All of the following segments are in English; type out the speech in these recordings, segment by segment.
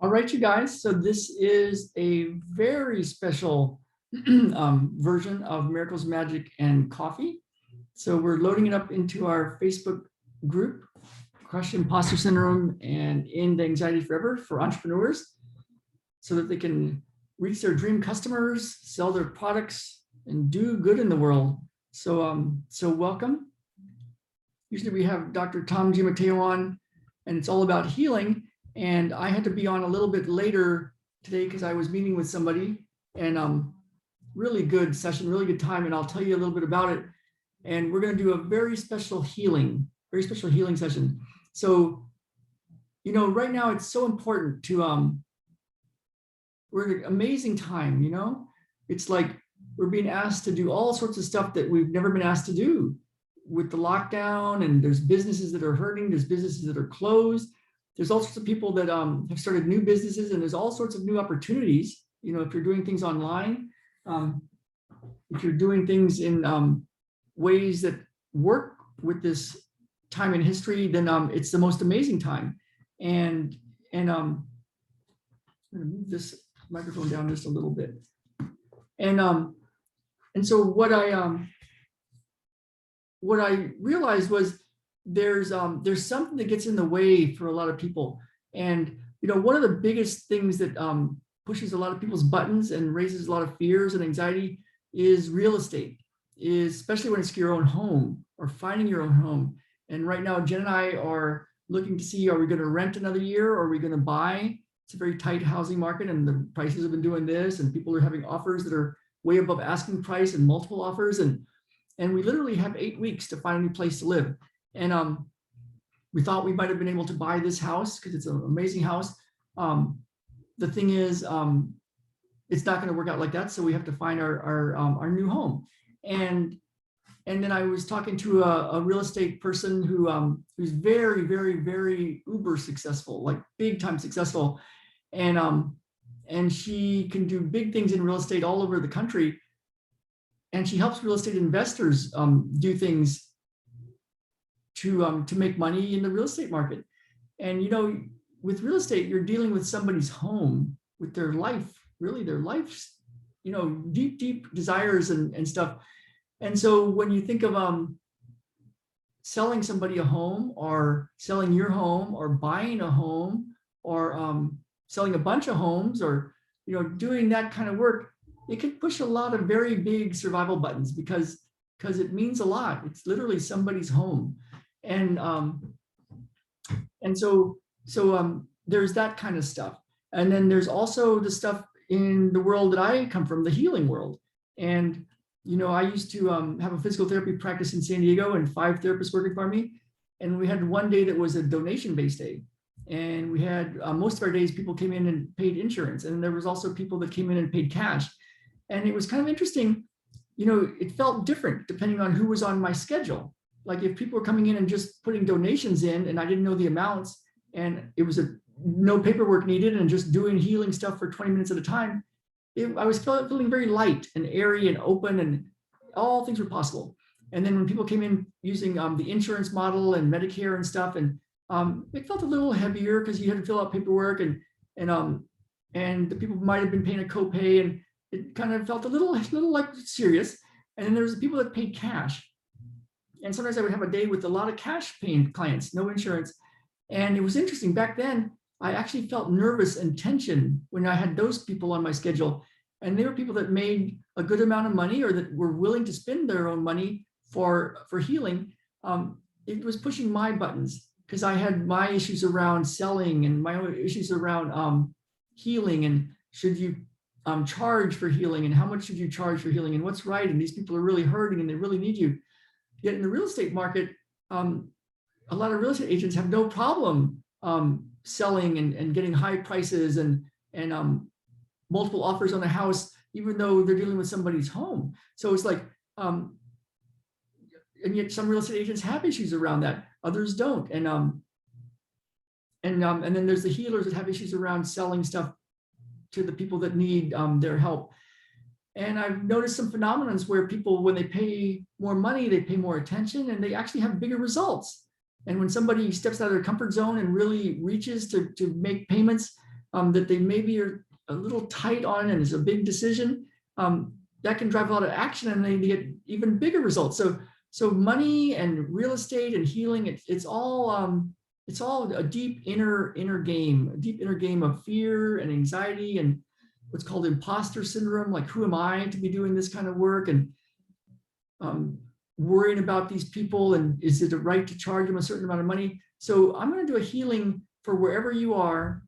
All right, you guys. So this is a very special version of Miracles, Magic, and Coffee. So we're loading it up into our Facebook group, Crush Imposter Syndrome and End Anxiety Forever for entrepreneurs, so that they can reach their dream customers, sell their products, and do good in the world. So, welcome. Usually we have Dr. Tom Gimateo on, and it's all about healing. And I had to be on a little bit later today because I was meeting with somebody, and really good session, really good time. And I'll tell you a little bit about it. And we're going to do a very special healing session. So, right now it's so important to, we're at an amazing time, it's like we're being asked to do all sorts of stuff that we've never been asked to do with the lockdown, and there's businesses that are hurting, there's businesses that are closed. There's all sorts of people that have started new businesses, and there's all sorts of new opportunities. If you're doing things online, if you're doing things in ways that work with this time in history, then it's the most amazing time. And I'm gonna move this microphone down just a little bit. And so what I realized was there's something that gets in the way for a lot of people. And one of the biggest things that pushes a lot of people's buttons and raises a lot of fears and anxiety is real estate, especially when it's your own home or finding your own home. And right now, Jen and I are looking to see, are we going to rent another year, or are we going to buy? It's a very tight housing market, and the prices have been doing this, and people are having offers that are way above asking price and multiple offers. And we literally have 8 weeks to find a new place to live. And we thought we might have been able to buy this house because it's an amazing house. The thing is, it's not going to work out like that. So we have to find our new home. And then I was talking to a real estate person who's very, very, very uber successful, like big time successful. And she can do big things in real estate all over the country. And she helps real estate investors do things to make money in the real estate market. And with real estate, you're dealing with somebody's home, with their life, really their life's, deep, deep desires and stuff. And so when you think of selling somebody a home, or selling your home, or buying a home, or selling a bunch of homes, or doing that kind of work, it can push a lot of very big survival buttons because it means a lot. It's literally somebody's home. And so there's that kind of stuff. And then there's also the stuff in the world that I come from, the healing world. And, I used to have a physical therapy practice in San Diego, and 5 therapists working for me. And we had one day that was a donation-based day. And we had most of our days, people came in and paid insurance. And there was also people that came in and paid cash. And it was kind of interesting. It felt different depending on who was on my schedule. Like if people were coming in and just putting donations in, and I didn't know the amounts, and it was no paperwork needed, and just doing healing stuff for 20 minutes at a time, I was feeling very light and airy and open, and all things were possible. And then when people came in using the insurance model and Medicare and stuff, and it felt a little heavier because you had to fill out paperwork, and the people might have been paying a copay, and it kind of felt a little like serious. And then there was the people that paid cash. And sometimes I would have a day with a lot of cash paying clients, no insurance. And it was interesting. Back then, I actually felt nervous and tension when I had those people on my schedule. And they were people that made a good amount of money, or that were willing to spend their own money for healing. It was pushing my buttons because I had my issues around selling, and my own issues around healing, and should you charge for healing, and how much should you charge for healing, and what's right, and these people are really hurting and they really need you. Yet in the real estate market, a lot of real estate agents have no problem selling and getting high prices and multiple offers on a house, even though they're dealing with somebody's home. So it's like, and yet some real estate agents have issues around that, others don't. And then there's the healers that have issues around selling stuff to the people that need their help. And I've noticed some phenomena where people, when they pay more money, they pay more attention, and they actually have bigger results. And when somebody steps out of their comfort zone and really reaches to make payments, that they maybe are a little tight on and it's a big decision, that can drive a lot of action and they get even bigger results. So money and real estate and healing, it's all a deep inner game of fear and anxiety and what's called imposter syndrome. Like, who am I to be doing this kind of work? And worrying about these people, and is it a right to charge them a certain amount of money? So I'm going to do a healing for wherever you are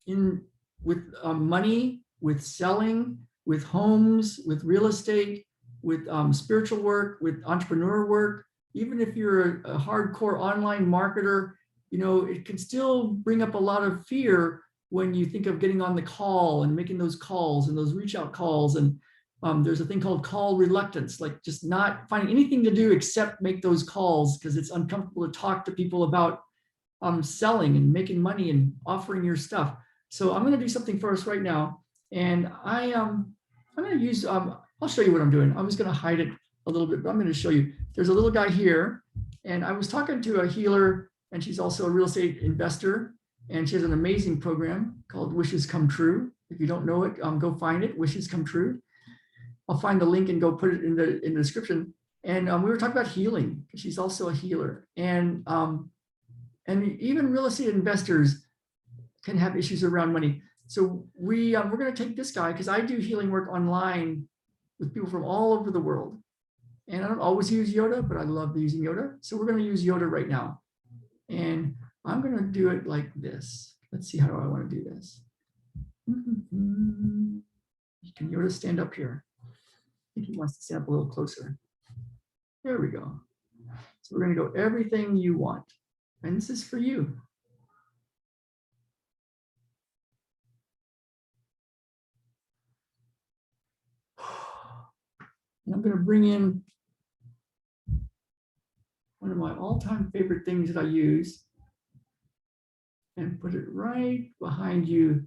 with money, with selling, with homes, with real estate, with spiritual work, with entrepreneur work. Even if you're a hardcore online marketer, it can still bring up a lot of fear when you think of getting on the call and making those calls and those reach out calls. And there's a thing called call reluctance, like just not finding anything to do except make those calls because it's uncomfortable to talk to people about selling and making money and offering your stuff. So I'm going to do something for us right now. And I'm going to use, I'll show you what I'm doing. I'm just going to hide it a little bit, but I'm going to show you. There's a little guy here, and I was talking to a healer, and she's also a real estate investor, and she has an amazing program called Wishes Come True. If you don't know it, go find it, Wishes Come True. I'll find the link and go put it in the description. And we were talking about healing, because she's also a healer. And even real estate investors can have issues around money. So we're going to take this guy, because I do healing work online with people from all over the world. And I don't always use Yoda, but I love using Yoda. So we're going to use Yoda right now. And I'm going to do it like this. Let's see, how do I want to do this? Can Yoda stand up here? I think he wants to stand up a little closer. There we go. So we're going to go everything you want. And this is for you. And I'm going to bring in one of my all-time favorite things that I use and put it right behind you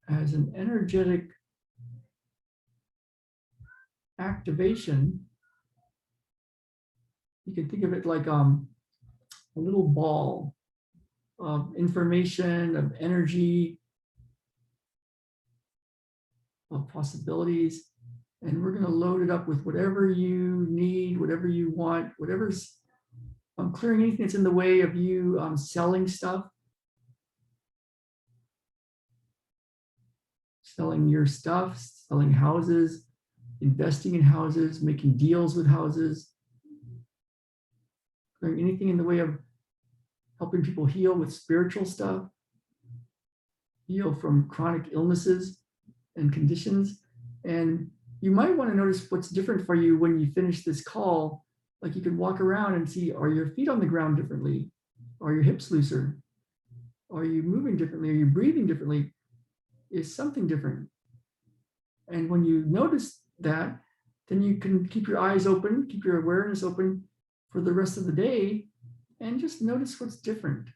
as an energetic activation. You can think of it like a little ball of information, of energy, of possibilities. And we're going to load it up with whatever you need, whatever you want, whatever's clearing anything that's in the way of you selling stuff, selling your stuff, selling houses, investing in houses, making deals with houses, clearing anything in the way of helping people heal with spiritual stuff, heal from chronic illnesses and conditions. And you might want to notice what's different for you when you finish this call. Like, you can walk around and see, are your feet on the ground differently? Are your hips looser? Are you moving differently? Are you breathing differently? Is something different? And when you notice that, then you can keep your eyes open, keep your awareness open for the rest of the day, and just notice what's different.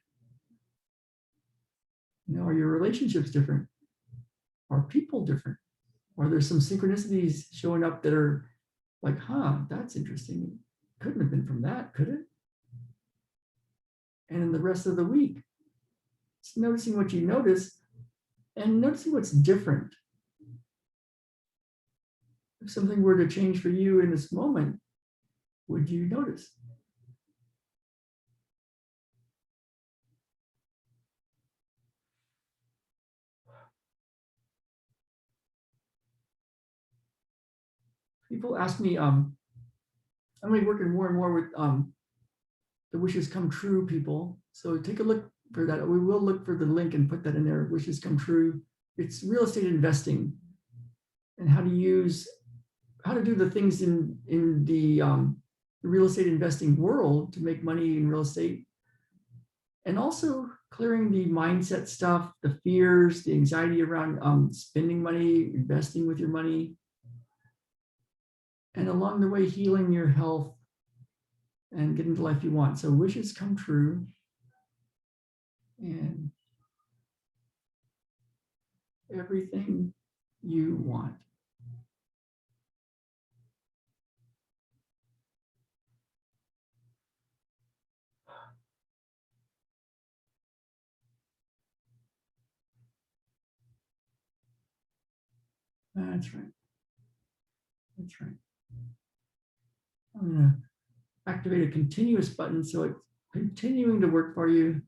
Are your relationships different? Are people different? Are there some synchronicities showing up that are like, that's interesting. Couldn't have been from that, could it? And in the rest of the week, just noticing what you notice and noticing what's different. If something were to change for you in this moment, would you notice? People ask me, I'm going to be working more and more with the Wishes Come True people. So take a look for that. We will look for the link and put that in there, Wishes Come True. It's real estate investing and how to do the things in the real estate investing world to make money in real estate. And also clearing the mindset stuff, the fears, the anxiety around spending money, investing with your money. And along the way, healing your health and getting the life you want. So wishes come true. And everything you want. That's right. That's right. I'm going to activate a continuous button so it's continuing to work for you.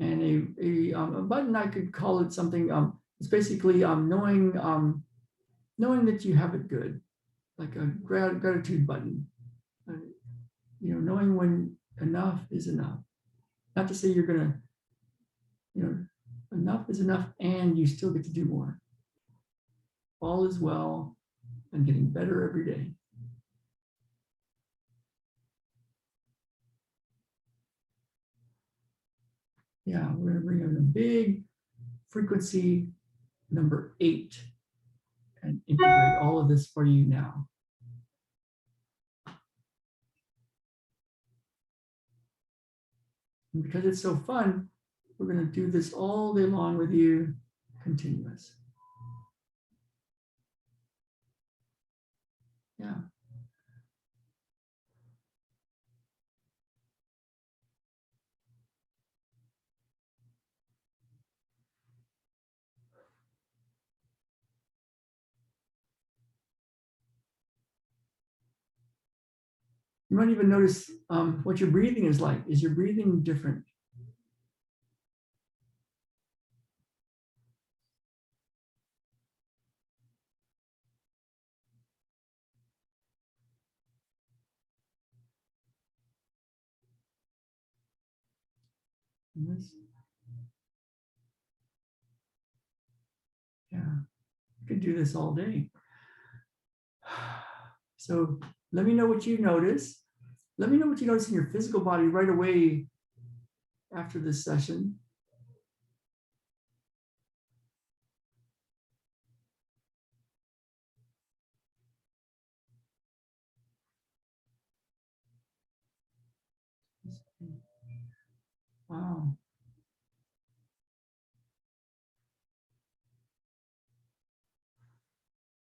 And a button, I could call it something, it's basically knowing that you have it good, like a gratitude button. Knowing when enough is enough. Not to say you're gonna, enough is enough and you still get to do more. All is well and getting better every day. Yeah, we're gonna bring in a big frequency number 8 and integrate all of this for you now. And because it's so fun, we're going to do this all day long with you, continuous. Yeah. You might even notice what your breathing is like. Is your breathing different? This? Yeah, you could do this all day. So let me know what you notice. Let me know what you notice in your physical body right away after this session. Wow.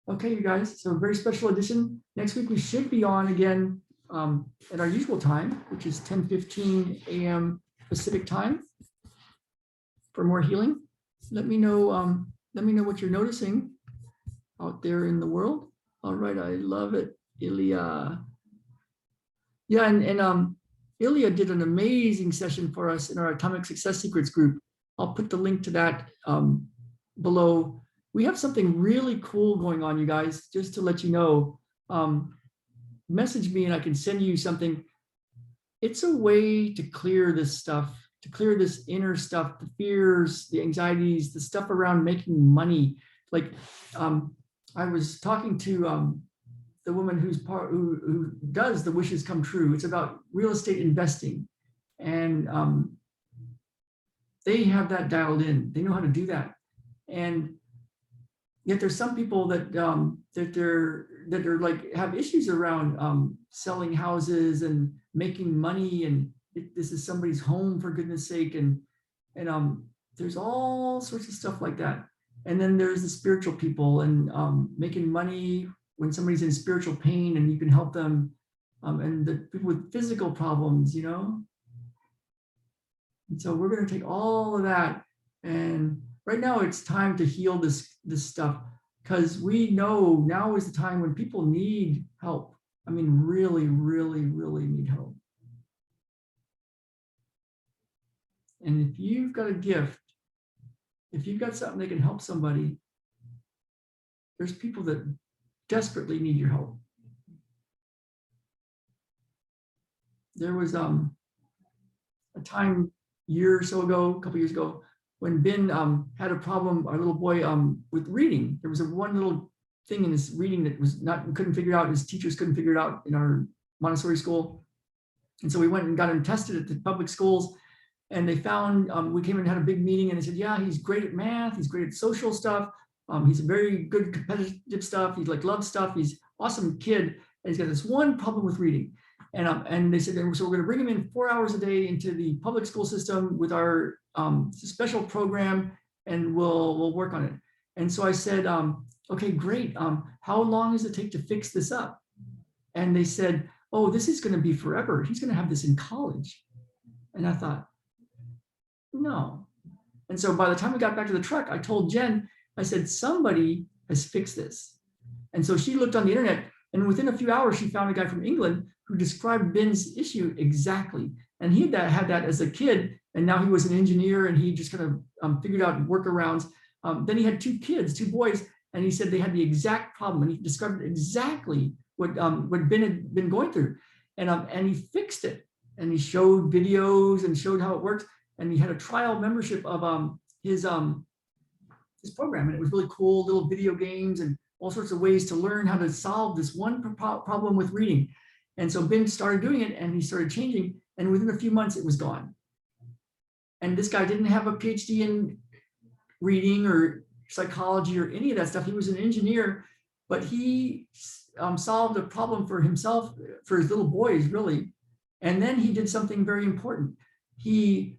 Okay, you guys, so a very special edition. Next week, we should be on again at our usual time, which is 10:15 a.m. Pacific time for more healing. Let me know what you're noticing out there in the world. All right, I love it, Ilya. Yeah, and Ilya did an amazing session for us in our Atomic Success Secrets group. I'll put the link to that below. We have something really cool going on, you guys, just to let you know. Message me and I can send you something. It's a way to clear this stuff, to clear this inner stuff, the fears, the anxieties, the stuff around making money. Like I was talking to the woman who does the wishes come true. It's about real estate investing. And they have that dialed in. They know how to do that. And yet there's some people that that are like have issues around selling houses and making money, and this is somebody's home, for goodness sake, and there's all sorts of stuff like that. And then there's the spiritual people and making money when somebody's in spiritual pain and you can help them, and the people with physical problems, And so we're going to take all of that, and right now it's time to heal this stuff, because we know now is the time when people need help. I mean, really, really, really need help. And if you've got a gift, if you've got something that can help somebody, there's people that desperately need your help. There was a time a couple years ago, when Ben had a problem, our little boy, with reading. There was one little thing in his reading that couldn't figure it out. His teachers couldn't figure it out in our Montessori school. And so we went and got him tested at the public schools, and they found, we came and had a big meeting, and they said, yeah, he's great at math, he's great at social stuff, he's very good at competitive stuff, he loves stuff, he's an awesome kid, and he's got this one problem with reading. And they said, so we're going to bring him in 4 hours a day into the public school system with our special program, and we'll work on it. And so I said, okay, great. How long does it take to fix this up? And they said, oh, this is going to be forever. He's going to have this in college. And I thought, no. And so by the time we got back to the truck, I told Jen, I said, somebody has fixed this. And so she looked on the internet, and within a few hours, she found a guy from England who described Ben's issue exactly. And he had that as a kid, and now he was an engineer, and he just kind of figured out workarounds. Then he had 2 kids, 2 boys, and he said they had the exact problem, and he described exactly what Ben had been going through, and he fixed it. And he showed videos and showed how it works. And he had a trial membership of his program, and it was really cool, little video games and all sorts of ways to learn how to solve this one problem with reading. And so Ben started doing it, and he started changing, and within a few months it was gone. And this guy didn't have a PhD in reading or psychology or any of that stuff. He was an engineer, but he solved a problem for himself, for his little boys, really. And then he did something very important. He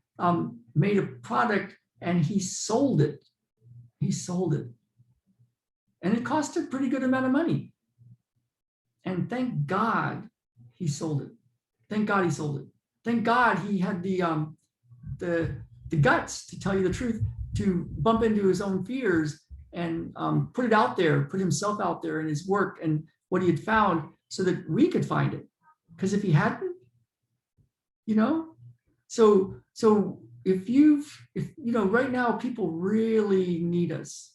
made a product, and he sold it. He sold it. And it cost a pretty good amount of money. And thank God he sold it. Thank God he sold it. Thank God he had the guts, to tell you the truth, to bump into his own fears and put it out there, put himself out there in his work and what he had found, so that we could find it. Because if he hadn't, so if right now people really need us.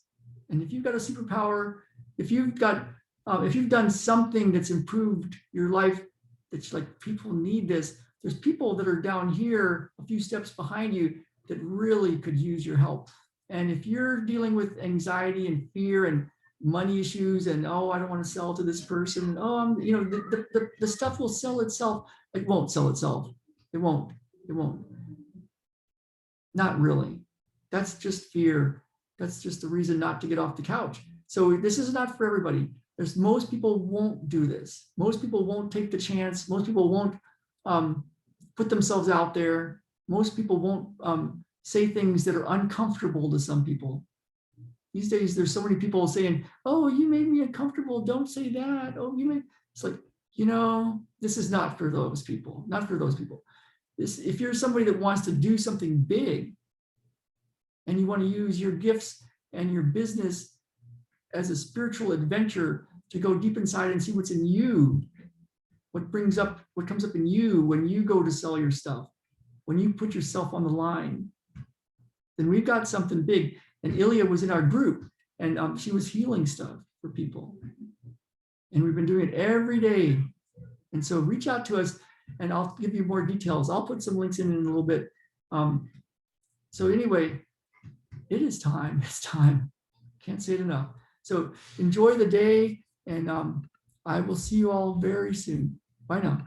And if you've got a superpower, if you've done something that's improved your life, that's like, people need this. There's people that are down here, a few steps behind you, that really could use your help. And if you're dealing with anxiety and fear and money issues, and I don't want to sell to this person, the stuff will sell itself. It won't sell itself. It won't. Not really. That's just fear. That's just the reason not to get off the couch. So this is not for everybody. Most people won't do this. Most people won't take the chance. Most people won't put themselves out there. Most people won't say things that are uncomfortable to some people. These days, there's so many people saying, "Oh, you made me uncomfortable. Don't say that." Oh, it's like, this is not for those people. Not for those people. If you're somebody that wants to do something big, and you want to use your gifts and your business as a spiritual adventure to go deep inside and see what's in you, what comes up in you when you go to sell your stuff, when you put yourself on the line, then we've got something big. And Ilya was in our group, and she was healing stuff for people. And we've been doing it every day. And so reach out to us, and I'll give you more details. I'll put some links in a little bit. So anyway, it is time. It's time. Can't say it enough. So enjoy the day, and I will see you all very soon. Bye now.